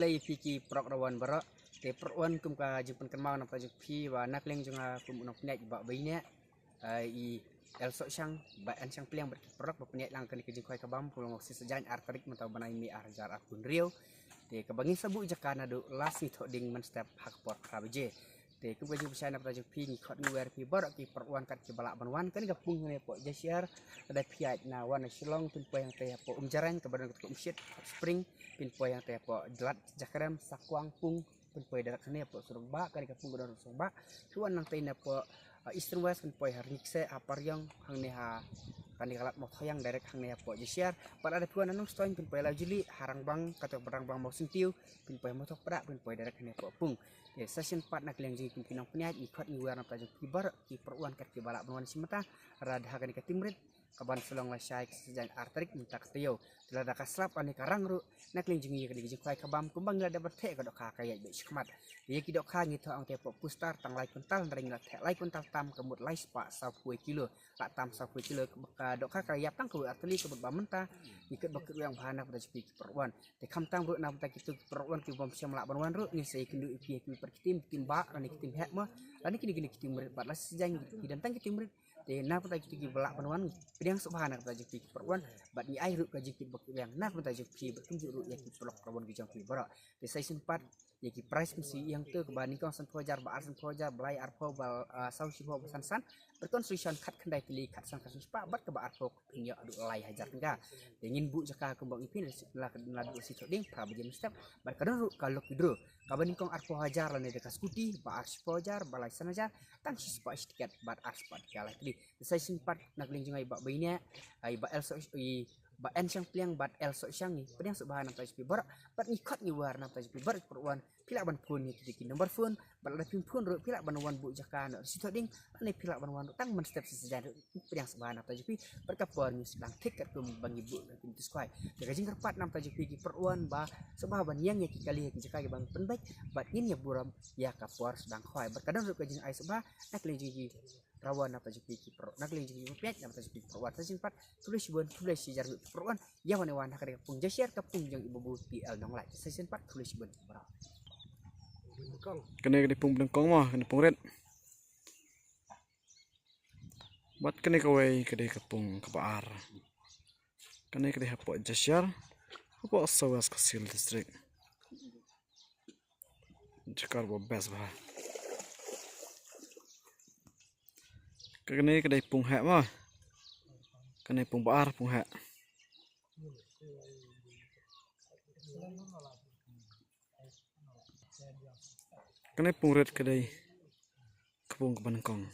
Lay piki prograwan barak te perwan kum ka jumpan kenmau na project pi wa nak leng junga kum unang pnyat ba baine i el sok syang ba an syang pliang berprok ba pnyat lang kan ke jingkoi ka bam pulong si sejan artarik mentau banai mi arjar akun rio te ka bangi sabu jakana do las ni tho ding man step hak por krabeje te kum ka jumpa syana project pi ni khot ni wer pi barak ki perwan kat ke balak banwan kan ka pung ne po jasiar ada piat na wan shilong pun po yang te po jaran ka badan ko umshit spring pin po yang te po jelat jakrem sakwang pung pun po darat kane po surung ba kan ka pung godon surung ba tuan nang te na po eastern west pun po har nikse aparyong hang ne ha kan kalat mo thoyang direct hang ne po jesiar pada ada puan anong stoin pin po la jili harang bang katok barang bang mau sentiu pin po mo tok pra pin po direct kane po pung session part nak leng jing pinang pnyat ikot ni warna tajuk kibar ki perwan kat ki balak banwan simata rad hakan ka timrit kaban sulong la syai sejan artarik mintak teo telah dak slap ane karang ru nak leng jing ka dijing kai kabam kumbang la dapat the ka dok ka kaya be skmat ye ki dok ka ngi tho ang te po pustar tang lai kuntal ring la the lai kuntal tam kemut lai spa 20 kilo tak tam 20 kilo ka dok ka yap tang ku atli ke bamenta ikut bakut yang bahana pada sepi perwan te kam tang ru na tak itu perwan ki bom siam lak banwan ru ni sei kendu pi perkitim timba ani kitim hek ma ani kini kitim murid 14 sejang dan tang kitim murid te na pata jiki belak banwan pedang subhana pata jiki perwan bat ni ai ru ka jiki bak yang na pata jiki bertunjuk ru ya ki pelok perwan ki jang ki bara te season 4 ya ki price mesti yang tu kebani kong san pojar ba arsan pojar belai arpo bal sau si ho san san berkonstruction kat kendai tili kat san kasus pa bat ke ba arpo pinyo adu lai hajar enggak ingin bu jaka kembang ipin la du si toding pra bajem step bat kadang ru kalau kidro kabani kong arpo hajar la ne dekas kuti ba ars pojar balai sanajar tang si spa tiket bat ars pat kala tili season 4 nak lingjungai ba bainya ai ba el so i ba en syang pliang bat el sok syang ni pedang subhana ta spi bar bat ni khot ni warna ta spi bar perwan pilak ban phone ni kiki nomor phone bat la pin phone ro pilak ban wan bu jakan si toding ani pilak ban wan tang man step sejajar pedang subhana ta spi berkapor ni sedang tiket kum bang ibu pin tiskwai jaga jing kerpat nam ta spi ki perwan ba sebab ban yang ya ki kali ki jakai bang penbaik bat ni ya buram ya kapor sedang khoi berkadang ro ka jing ai sebab nak le ji rawan apa jadi pro nak lagi jadi pihak apa jadi perwan sesimpat tulis sejar perwan ya wana kada pung jasiar ka pung jang ibu PL dong lai sesimpat tulis bun bra kene di pung dengkong mah kene pung red bat kene kawai kede kapung kapaar kene kede hapo jasiar hapo sawas kasil district jakar bo best bah kene kedai pung hek mah kene pung baar pung hek kene pung red kedai kepung kebanengkong